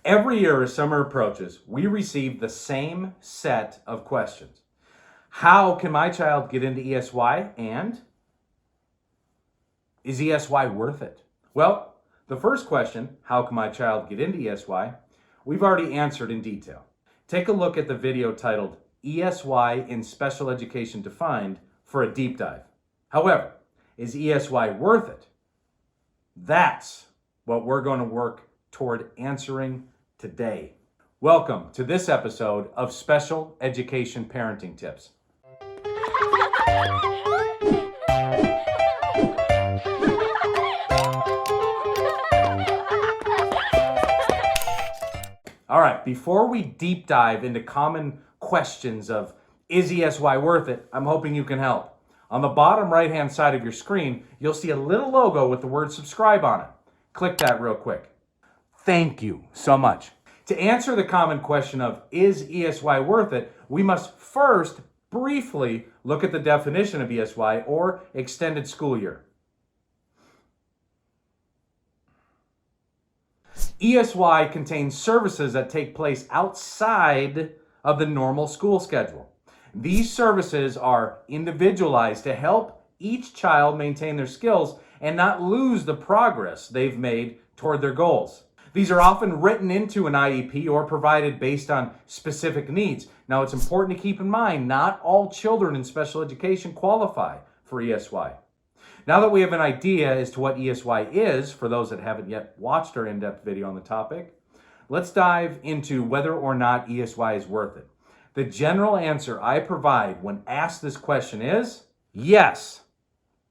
Every year as summer approaches, we receive the same set of questions. How can my child get into ESY, and is ESY worth it? Well, the first question, how can my child get into ESY, we've already answered in detail. Take a look at the video titled ESY in Special Education Defined for a deep dive. However, is ESY worth it? That's what we're going to work toward answering today. Welcome to this episode of Special Education Parenting Tips. All right, before we deep dive into common questions of is ESY worth it, I'm hoping you can help. On the bottom right-hand side of your screen, you'll see a little logo with the word subscribe on it. Click that real quick. Thank you so much. To answer the common question of is ESY worth it, we must first briefly look at the definition of ESY, or extended school year. ESY contains services that take place outside of the normal school schedule. These services are individualized to help each child maintain their skills and not lose the progress they've made toward their goals. These are often written into an IEP or provided based on specific needs. Now, it's important to keep in mind, not all children in special education qualify for ESY. Now that we have an idea as to what ESY is, for those that haven't yet watched our in-depth video on the topic, let's dive into whether or not ESY is worth it. The general answer I provide when asked this question is yes.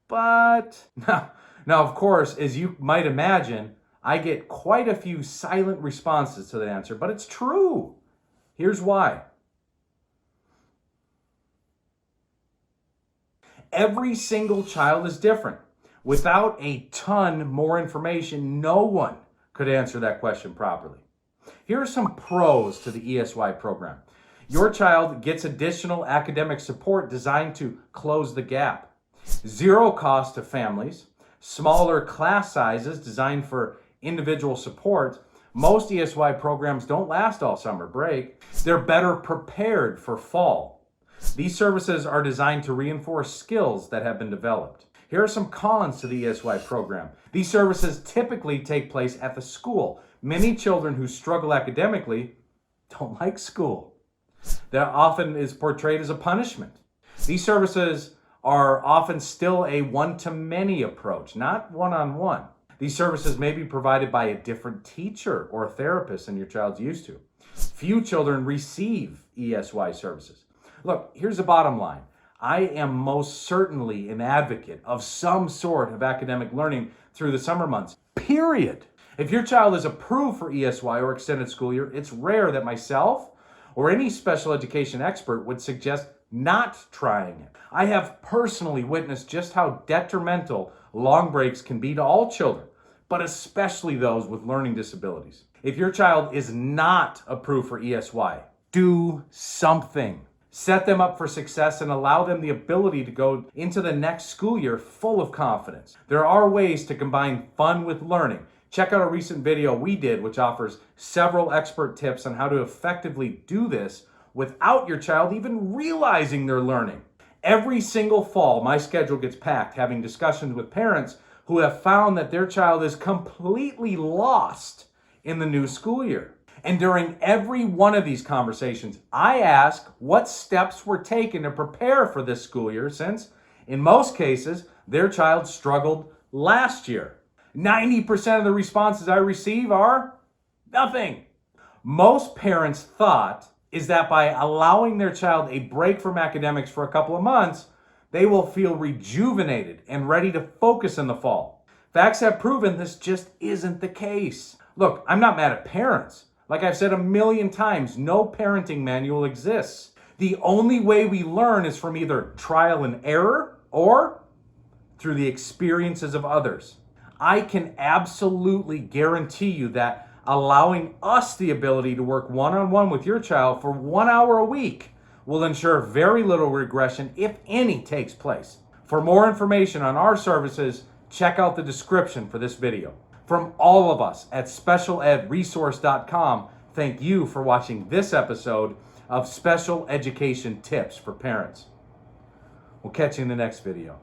But now, of course, as you might imagine, I get quite a few silent responses to that answer, but it's true. Here's why. Every single child is different. Without a ton more information, no one could answer that question properly. Here are some pros to the ESY program. Your child gets additional academic support designed to close the gap. Zero cost to families. Smaller class sizes designed for individual support. Most ESY programs don't last all summer break. They're better prepared for fall. These services are designed to reinforce skills that have been developed. Here are some cons to the ESY program. These services typically take place at the school. Many children who struggle academically don't like school. That often is portrayed as a punishment. These services are often still a one-to-many approach, not one-on-one. These services may be provided by a different teacher or therapist than your child's used to. Few children receive ESY services. Look, here's the bottom line. I am most certainly an advocate of some sort of academic learning through the summer months, period. If your child is approved for ESY or extended school year, it's rare that myself or any special education expert would suggest not trying it. I have personally witnessed just how detrimental long breaks can be to all children, but especially those with learning disabilities. If your child is not approved for ESY, do something. Set them up for success and allow them the ability to go into the next school year full of confidence. There are ways to combine fun with learning. Check out a recent video we did, which offers several expert tips on how to effectively do this without your child even realizing they're learning. Every single fall, my schedule gets packed having discussions with parents who have found that their child is completely lost in the new school year. And during every one of these conversations, I ask what steps were taken to prepare for this school year, since in most cases, their child struggled last year. 90% of the responses I receive are nothing. Most parents' thought is that by allowing their child a break from academics for a couple of months, they will feel rejuvenated and ready to focus in the fall. Facts have proven this just isn't the case. Look, I'm not mad at parents. Like I've said a million times, no parenting manual exists. The only way we learn is from either trial and error or through the experiences of others. I can absolutely guarantee you that allowing us the ability to work one-on-one with your child for 1 hour a week will ensure very little regression, if any, takes place. For more information on our services, check out the description for this video. From all of us at specialedresource.com, thank you for watching this episode of Special Education Tips for Parents. We'll catch you in the next video.